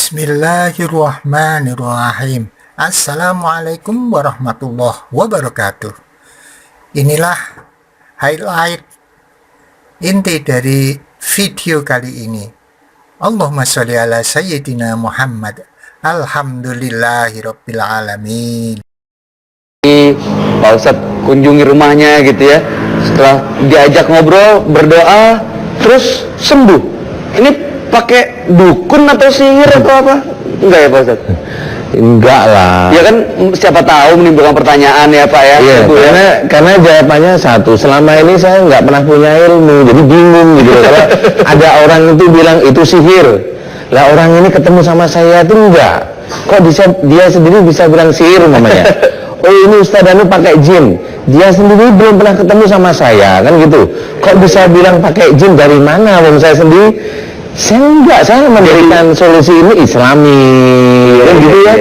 Bismillahirrahmanirrahim. Assalamualaikum warahmatullahi wabarakatuh. Inilah highlight inti dari video kali ini. Allahumma sholli ala sayyidina Muhammad. Alhamdulillahirabbil alamin. Pak Ustadz kunjungi rumahnya gitu ya. Setelah diajak ngobrol, berdoa, terus sembuh. Ini pakai dukun atau sihir atau apa? Enggak ya Pak Ustadz? Enggak lah. Ya kan siapa tahu menimbulkan pertanyaan ya Pak ya. Iya, karena jawabannya satu. Selama ini saya nggak pernah punya ilmu, jadi bingung gitu. Kalau ada orang itu bilang itu sihir, lah orang ini ketemu sama saya itu enggak. Kok dia sendiri bisa bilang sihir namanya? Oh ini Ustadz Danu pakai jin. Dia sendiri belum pernah ketemu sama saya, kan gitu. Kok bisa bilang pakai jin, dari mana? Wong saya sendiri, saya memberikan solusi ini Islami, kan gitu ya.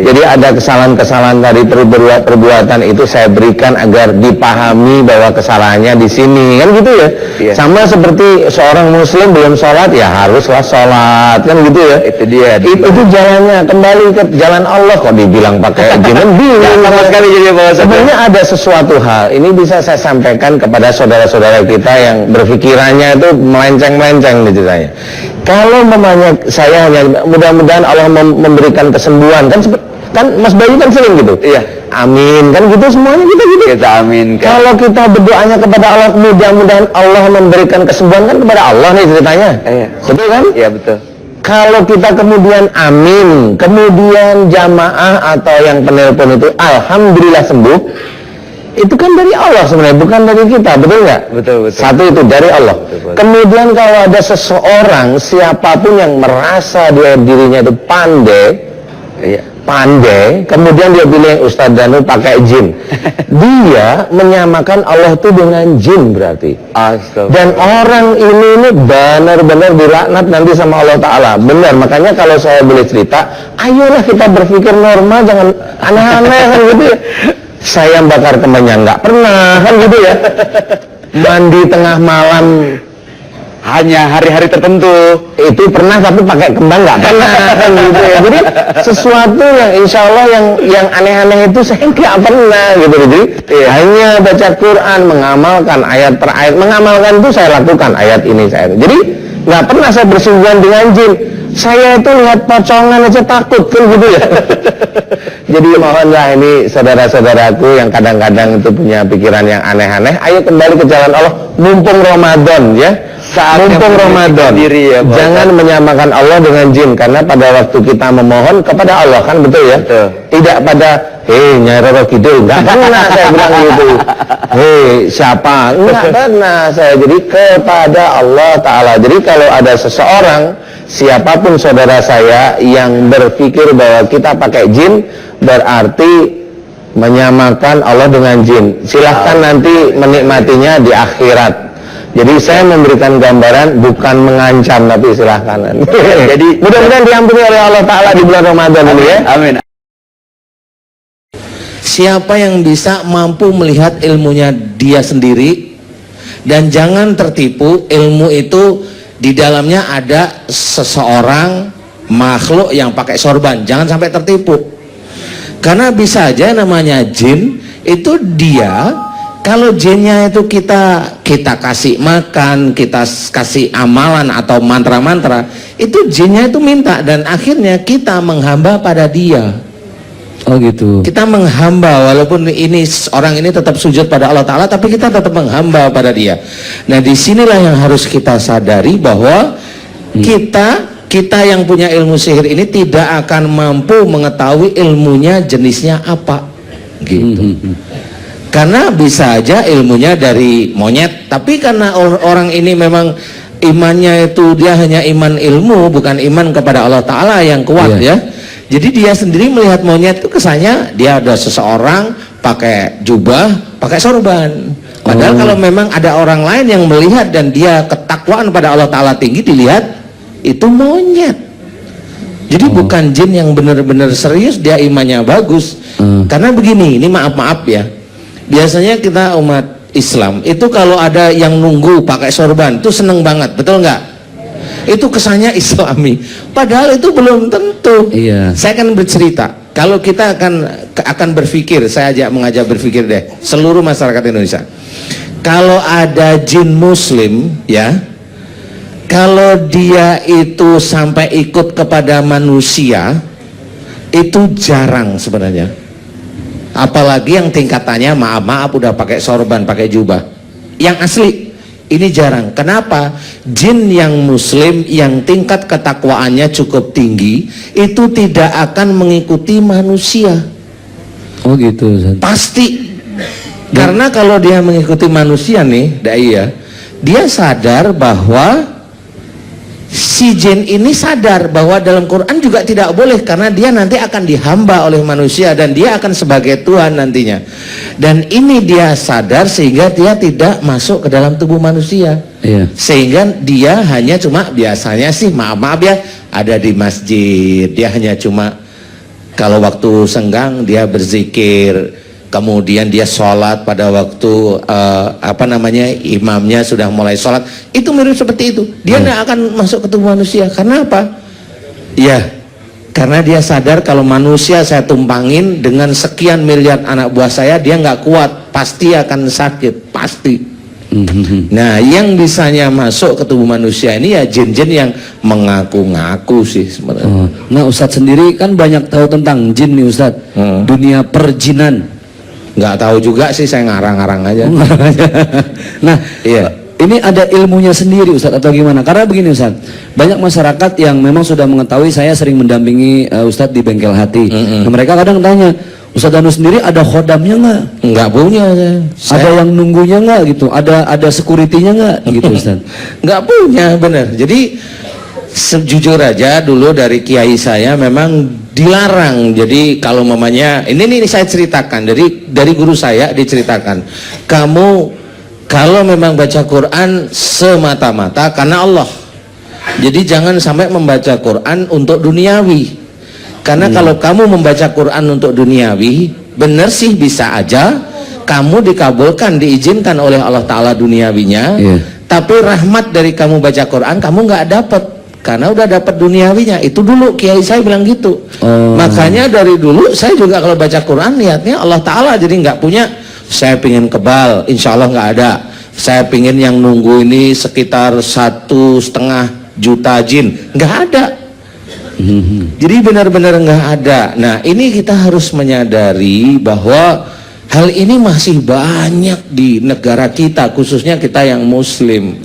Jadi ada kesalahan-kesalahan dari perbuatan itu saya berikan agar dipahami bahwa kesalahannya di sini, kan gitu ya. Sama seperti seorang muslim belum sholat, ya haruslah sholat, kan gitu ya. Itu dia. Itu jalannya, kembali ke jalan Allah. Kok dibilang pakai jin, bingung sama sekali. Jadi sebenarnya ada sesuatu hal, ini bisa saya sampaikan kepada saudara-saudara kita yang berpikirannya itu melenceng-melenceng gitu saya. Kalau mamanya saya hanya mudah-mudahan Allah memberikan kesembuhan, kan Mas Bayu kan sering gitu. Iya. Amin, kan gitu semuanya kita gitu. Kita amin. Kalau kita berdoanya kepada Allah, mudah-mudahan Allah memberikan kesembuhan, kan kepada Allah nih ceritanya. Iya. Betul kan? Iya betul. Kalau kita kemudian amin, kemudian jamaah atau yang penelpon itu alhamdulillah sembuh, itu kan dari Allah sebenarnya, bukan dari kita, betul nggak? Betul. Satu itu dari Allah. Betul. Kemudian kalau ada seseorang, siapapun yang merasa dirinya itu pandai, kemudian dia bilang Ustadz Danu pakai jin, dia menyamakan Allah itu dengan jin berarti. Dan orang ini benar-benar dilaknat nanti sama Allah Ta'ala. Benar, makanya kalau saya boleh cerita, ayolah kita berpikir normal, jangan aneh-aneh kan gitu ya. Saya bakar temannya nggak pernah, kan gitu ya. Mandi tengah malam hanya hari-hari tertentu itu pernah, tapi pakai kembang nggak pernah, kan gitu ya. Jadi sesuatu yang insya Allah yang aneh-aneh itu saya nggak pernah gitu. Jadi hanya baca Quran, mengamalkan ayat per ayat, mengamalkan itu saya lakukan ayat ini saya. Jadi nggak pernah saya bersinggungan dengan jin. Saya itu lihat pocongan aja takut, kan gitu ya. Jadi mohonlah ini saudara-saudaraku yang kadang-kadang itu punya pikiran yang aneh-aneh, ayo kembali ke jalan Allah, mumpung Ramadan ya. Mumpung Ramadan, jangan menyamakan Allah dengan jin, karena pada waktu kita memohon kepada Allah, kan betul ya. Tidak pada Nyai Roro Kidul, nggak pernah saya bilang gitu. Siapa? Nggak pernah saya. Jadi kepada Allah Ta'ala. Jadi kalau ada seseorang, siapapun saudara saya yang berpikir bahwa kita pakai jin, berarti menyamakan Allah dengan jin. Silahkan nanti menikmatinya di akhirat. Jadi saya memberikan gambaran, bukan mengancam, tapi silahkan. Jadi mudah-mudahan diampuni oleh Allah Ta'ala di bulan Ramadan ini ya. Amin. Siapa yang bisa mampu melihat ilmunya dia sendiri, dan jangan tertipu, ilmu itu di dalamnya ada seseorang makhluk yang pakai sorban. Jangan sampai tertipu, karena bisa aja namanya jin itu dia, kalau jinnya itu kita kasih makan, kita kasih amalan atau mantra-mantra, itu jinnya itu minta, dan akhirnya kita menghamba pada dia. Oh gitu. Kita menghamba, walaupun orang ini tetap sujud pada Allah Ta'ala, tapi kita tetap menghamba pada dia. Nah disinilah yang harus kita sadari, bahwa kita yang punya ilmu sihir ini tidak akan mampu mengetahui ilmunya jenisnya apa gitu. Karena bisa aja ilmunya dari monyet, tapi karena orang ini memang imannya itu dia hanya iman ilmu, bukan iman kepada Allah Ta'ala yang kuat ya. Jadi dia sendiri melihat monyet itu kesannya dia ada seseorang pakai jubah, pakai sorban. Padahal kalau memang ada orang lain yang melihat dan dia ketakwaan pada Allah Ta'ala tinggi, dilihat itu monyet. Jadi bukan jin yang benar-benar serius, dia imannya bagus. Karena begini, ini maaf-maaf ya, biasanya kita umat Islam itu kalau ada yang nunggu pakai sorban itu seneng banget, betul nggak? itu kesannya Islami, padahal itu belum tentu. Iya. Saya akan bercerita. Kalau kita akan berpikir, saya mengajak berpikir deh seluruh masyarakat Indonesia. Kalau ada jin muslim ya, kalau dia itu sampai ikut kepada manusia, itu jarang sebenarnya. Apalagi yang tingkatannya maaf udah pakai sorban, pakai jubah. Yang asli ini jarang. Kenapa? Jin yang muslim yang tingkat ketakwaannya cukup tinggi itu tidak akan mengikuti manusia. Oh gitu, Ustaz. Pasti. Karena kalau dia mengikuti manusia nih, dai ya, dia sadar bahwa si jin ini sadar bahwa dalam Quran juga tidak boleh, karena dia nanti akan dihamba oleh manusia dan dia akan sebagai Tuhan nantinya. Dan ini dia sadar sehingga dia tidak masuk ke dalam tubuh manusia. Iya. Sehingga dia hanya cuma biasanya sih maaf ya ada di masjid, dia hanya cuma kalau waktu senggang dia berzikir, kemudian dia sholat pada waktu imamnya sudah mulai sholat, itu mirip seperti itu. Dia tidak akan masuk ke tubuh manusia. Karena apa? Ya, karena dia sadar kalau manusia saya tumpangin dengan sekian miliar anak buah saya, dia nggak kuat, pasti akan sakit, pasti. Nah, yang bisanya masuk ke tubuh manusia ini ya jin-jin yang mengaku-ngaku sih sebenarnya. Nah, Ustadz sendiri kan banyak tahu tentang jin nih, Ustadz. Dunia perjinan. Nggak tahu juga sih, saya ngarang-ngarang aja. Nah, iya. Ini ada ilmunya sendiri, Ustadz, atau gimana? Karena begini, Ustadz, banyak masyarakat yang memang sudah mengetahui, saya sering mendampingi Ustadz di bengkel hati. Nah, mereka kadang tanya, Ustadz Danu sendiri ada khodamnya nggak? Nggak punya. Ada yang nunggunya nggak gitu? Ada security-nya nggak gitu, Ustadz? Nggak punya, bener. Jadi sejujur aja dulu dari kiai saya memang dilarang. Jadi kalau mamanya ini saya ceritakan dari guru saya diceritakan, kamu kalau memang baca Quran semata-mata karena Allah, jadi jangan sampai membaca Quran untuk duniawi. Karena kalau kamu membaca Quran untuk duniawi, bener sih bisa aja kamu dikabulkan, diizinkan oleh Allah Ta'ala duniawinya, tapi rahmat dari kamu baca Quran kamu nggak dapat, karena udah dapat duniawinya. Itu dulu kiai saya bilang gitu. Makanya dari dulu saya juga kalau baca Quran niatnya Allah Ta'ala, jadi nggak punya saya pingin kebal, insya Allah nggak ada. Saya pingin yang nunggu ini sekitar 1,5 juta jin, nggak ada. Jadi benar-benar nggak ada. Nah, ini kita harus menyadari bahwa hal ini masih banyak di negara kita, khususnya kita yang muslim.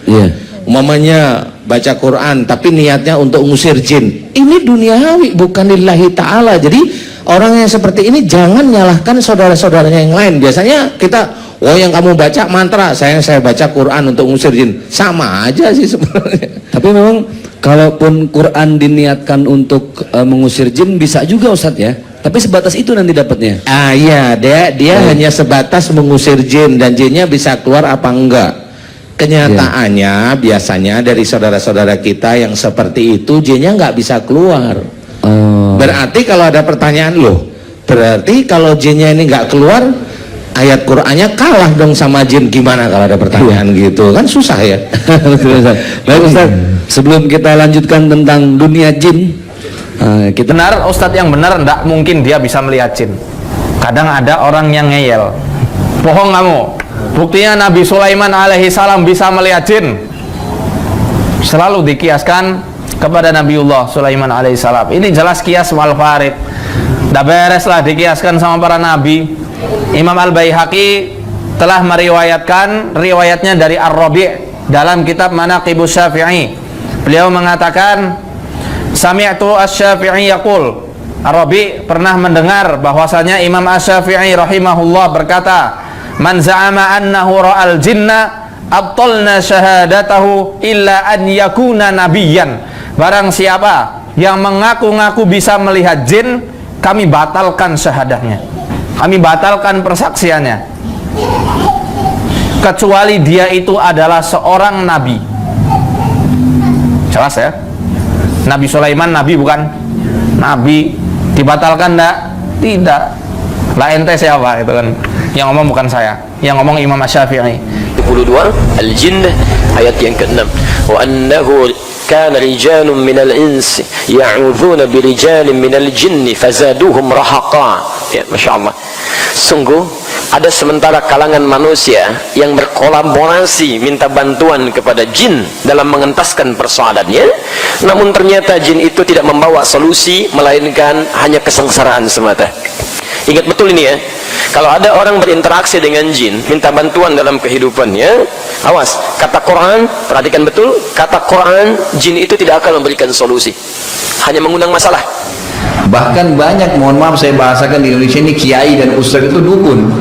Umpamanya baca Quran tapi niatnya untuk ngusir jin, ini duniawi, bukan lillahi ta'ala. Jadi orang yang seperti ini jangan nyalahkan saudara-saudaranya yang lain. Biasanya kita, oh yang kamu baca mantra, saya baca Quran untuk ngusir jin, sama aja sih sebenarnya. Tapi memang kalaupun Quran diniatkan untuk mengusir jin bisa juga, Ustadz ya. Tapi sebatas itu nanti dapatnya. Iya, dia hanya sebatas mengusir jin, dan jinnya bisa keluar apa enggak. Kenyataannya biasanya dari saudara-saudara kita yang seperti itu jinnya nggak bisa keluar. Berarti kalau ada pertanyaan, loh berarti kalau jinnya ini nggak keluar, ayat Qur'annya kalah dong sama jin, gimana kalau ada pertanyaan gitu kan, susah ya. Baik Ustaz, sebelum kita lanjutkan tentang dunia jin, kita benar, Ustadz yang benar, ndak mungkin dia bisa melihat jin. Kadang ada orang yang ngeyel, bohong kamu, buktinya Nabi Sulaiman alaihi salam bisa melihat jin. Selalu dikiaskan kepada Nabiullah Sulaiman alaihi salam. Ini jelas kias wal farid. Dah beres lah dikiaskan sama para nabi. Imam Al-Baihaqi telah meriwayatkan riwayatnya dari Ar-Rabi' dalam kitab Manaqibus Syafi'i. Beliau mengatakan, sami'tu asy-Syafi'i yaqul, Ar-Rabi' pernah mendengar bahwasanya Imam Asy-Syafi'i rahimahullah berkata, man za'ama annahu ra'al jinna abtalna syahadatahu illa an yakuna nabiyyan. Barang siapa yang mengaku-ngaku bisa melihat jin, kami batalkan syahadahnya, kami batalkan persaksiannya, kecuali dia itu adalah seorang nabi. Jelas ya, Nabi Sulaiman nabi bukan? Nabi, dibatalkan enggak? Tidak. Lah ente siapa itu kan? Yang ngomong bukan saya, yang ngomong Imam Asy-Syafi'i. 22 Al-Jinn ayat yang ke-6, wa annahu kana rijalun minal insi ya'udzuuna birijalin minal jinni fazaduhum rahaqa. Ya, Masya Allah. Sungguh ada sementara kalangan manusia yang berkolaborasi minta bantuan kepada jin dalam mengentaskan persoalannya, namun ternyata jin itu tidak membawa solusi melainkan hanya kesengsaraan semata. Ingat betul ini ya, kalau ada orang berinteraksi dengan jin minta bantuan dalam kehidupannya, awas, kata Quran, perhatikan betul, kata Quran, jin itu tidak akan memberikan solusi, hanya mengundang masalah. Bahkan banyak, mohon maaf saya bahasakan di Indonesia ini, kiai dan ustaz itu dukun,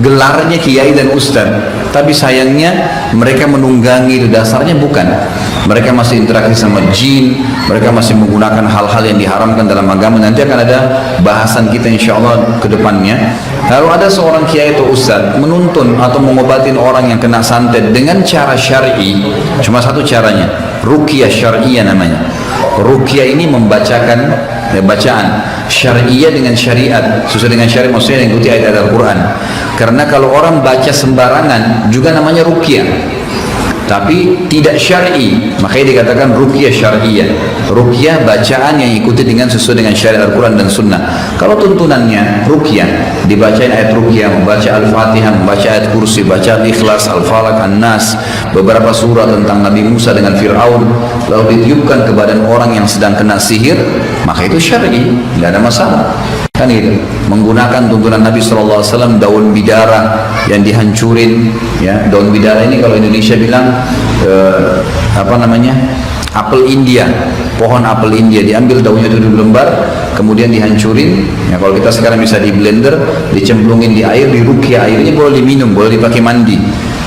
gelarnya kiai dan ustaz, tapi sayangnya mereka menunggangi itu, dasarnya bukan. Mereka masih interaksi sama jin, mereka masih menggunakan hal-hal yang diharamkan dalam agama. Nanti akan ada bahasan kita insya Allah ke depannya. Lalu ada seorang kiai atau ustaz menuntun atau mengobatin orang yang kena santet dengan cara syar'i. Cuma satu caranya, ruqyah syar'iyah namanya. Ruqyah ini membacakan bacaan syariah dengan syariat, sesuai dengan syariat, maksudnya mengikuti ayat-ayat Al-Quran. Karena kalau orang baca sembarangan juga namanya ruqyah, tapi tidak syar'i, makanya dikatakan ruqyah syariah. Ruqyah bacaan yang ikuti dengan sesuai dengan syariat Al-Quran dan Sunnah. Kalau tuntunannya ruqyah, dibacain ayat ruqyah, membaca Al-Fatihah, membaca ayat kursi, baca Al-Ikhlas, Al-Falaq, An-Nas, beberapa surah tentang Nabi Musa dengan Fir'aun, lalu ditiupkan ke badan orang yang sedang kena sihir, maka itu syar'i, tidak ada masalah. Kan itu menggunakan tuntunan Nabi SAW, daun bidara yang dihancurin, ya, daun bidara ini kalau Indonesia bilang apa namanya, apel India, pohon apel India, diambil daunnya itu lembar, kemudian dihancurin, ya, kalau kita sekarang bisa di blender, dicemplungin di air, diruqyah, airnya boleh diminum, boleh dipakai mandi,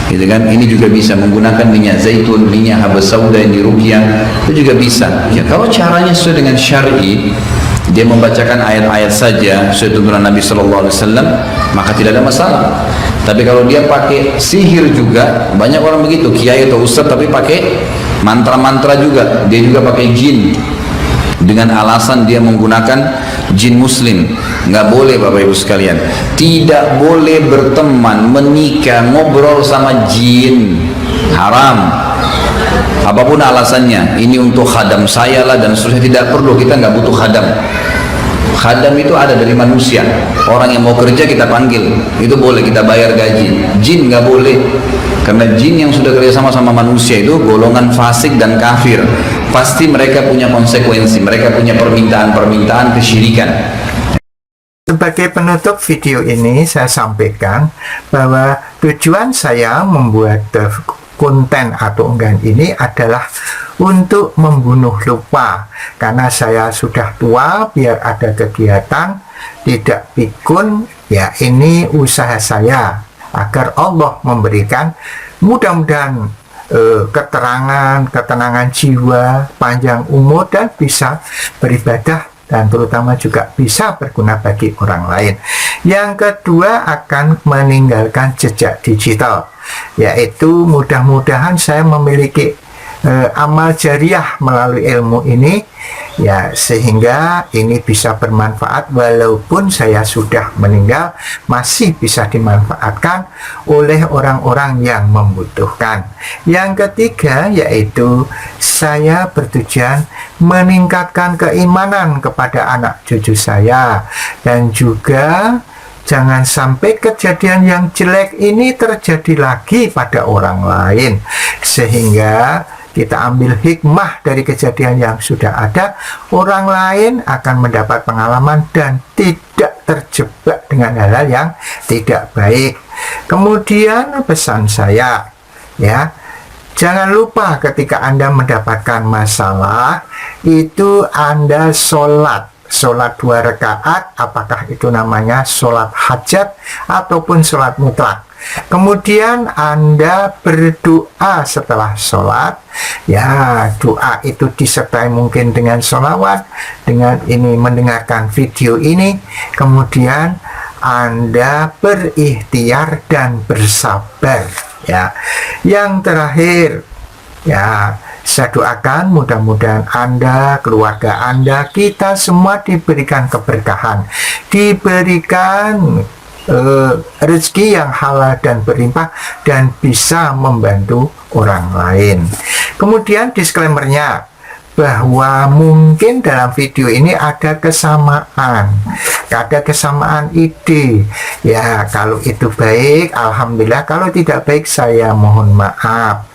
gitu kan. Ini juga bisa menggunakan minyak zaitun, minyak habas sauda yang diruqyah, itu juga bisa, ya, kalau caranya sesuai dengan syar'i, dia membacakan ayat-ayat saja sesuai tuntunan Nabi SAW, maka tidak ada masalah. Tapi kalau dia pakai sihir juga, banyak orang begitu, kiai atau ustaz tapi pakai mantra-mantra juga, dia juga pakai jin dengan alasan dia menggunakan jin muslim. Nggak boleh Bapak Ibu sekalian, tidak boleh berteman, menikah, ngobrol sama jin, haram. Apapun alasannya, ini untuk khadam saya lah dan seterusnya, tidak perlu, kita nggak butuh khadam. Khadam itu ada dari manusia, orang yang mau kerja kita panggil, itu boleh, kita bayar gaji. Jin nggak boleh, karena jin yang sudah kerjasama sama manusia itu golongan fasik dan kafir, pasti mereka punya konsekuensi, mereka punya permintaan-permintaan kesyirikan. Sebagai penutup video ini, saya sampaikan bahwa tujuan saya membuat konten atau unggahan ini adalah untuk membunuh lupa, karena saya sudah tua, biar ada kegiatan, tidak pikun, ya ini usaha saya agar Allah memberikan mudah-mudahan ketenangan jiwa, panjang umur, dan bisa beribadah, dan terutama juga bisa berguna bagi orang lain. Yang kedua, akan meninggalkan jejak digital, yaitu mudah-mudahan saya memiliki amal jariah melalui ilmu ini, ya, sehingga ini bisa bermanfaat walaupun saya sudah meninggal, masih bisa dimanfaatkan oleh orang-orang yang membutuhkan. Yang ketiga, yaitu saya bertujuan meningkatkan keimanan kepada anak cucu saya, dan juga jangan sampai kejadian yang jelek ini terjadi lagi pada orang lain, sehingga kita ambil hikmah dari kejadian yang sudah ada, orang lain akan mendapat pengalaman dan tidak terjebak dengan hal-hal yang tidak baik. Kemudian pesan saya, ya, jangan lupa ketika Anda mendapatkan masalah, itu Anda sholat 2 rakaat, apakah itu namanya sholat hajat ataupun sholat mutlak. Kemudian Anda berdoa setelah sholat, ya, doa itu disertai mungkin dengan sholawat, dengan ini mendengarkan video ini, kemudian Anda berikhtiar dan bersabar, ya. Yang terakhir, ya, saya doakan mudah-mudahan Anda, keluarga Anda, kita semua diberikan keberkahan, diberikan rezeki yang halal dan berlimpah dan bisa membantu orang lain. Kemudian disclaimer-nya bahwa mungkin dalam video ini ada kesamaan ide. Ya, kalau itu baik, alhamdulillah. Kalau tidak baik, saya mohon maaf.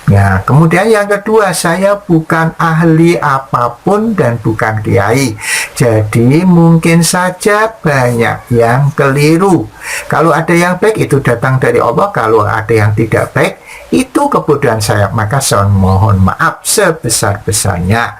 Ya, kemudian yang kedua, saya bukan ahli apapun dan bukan kiai. Jadi mungkin saja banyak yang keliru. Kalau ada yang baik, itu datang dari Allah. Kalau ada yang tidak baik, itu kebodohan saya, maka saya mohon maaf sebesar-besarnya.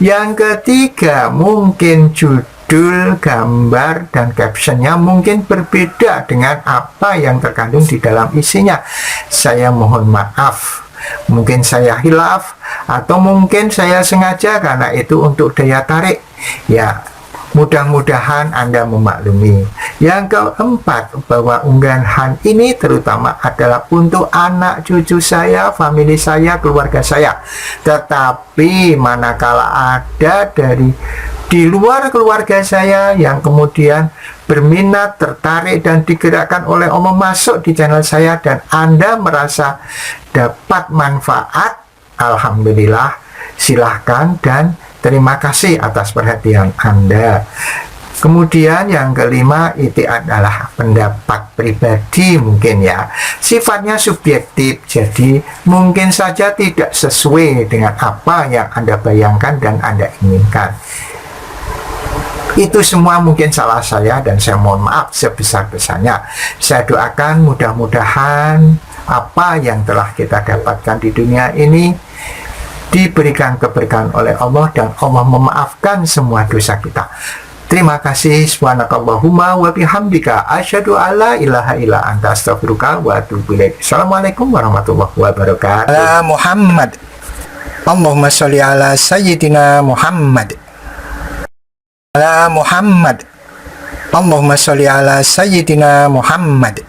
Yang ketiga, mungkin judul, gambar, dan captionnya mungkin berbeda dengan apa yang terkandung di dalam isinya. Saya mohon maaf. Mungkin saya hilaf, atau mungkin saya sengaja karena itu untuk daya tarik. Ya, mudah-mudahan Anda memaklumi. Yang keempat, bahwa unggahan ini terutama adalah untuk anak cucu saya, famili saya, keluarga saya. Tetapi manakala ada dari di luar keluarga saya yang kemudian berminat, tertarik, dan digerakkan oleh Allah masuk di channel saya, dan Anda merasa dapat manfaat, alhamdulillah, silahkan dan terima kasih atas perhatian Anda. Kemudian yang kelima, itu adalah pendapat pribadi mungkin ya. Sifatnya subjektif, jadi mungkin saja tidak sesuai dengan apa yang Anda bayangkan dan Anda inginkan. Itu semua mungkin salah saya dan saya mohon maaf sebesar-besarnya. Saya doakan mudah-mudahan apa yang telah kita dapatkan di dunia ini diberikan keberkahan oleh Allah dan Allah memaafkan semua dosa kita. Terima kasih. Subhanakallahumma wa bihamdika asyhadu alla ilaha illa anta astaghfiruka wa atubu ilaik. Assalamualaikum warahmatullahi wabarakatuh. Ala Muhammad. Allahumma sholli ala sayyidina Muhammad. Ala Muhammad. Allahumma sholli ala sayyidina Muhammad.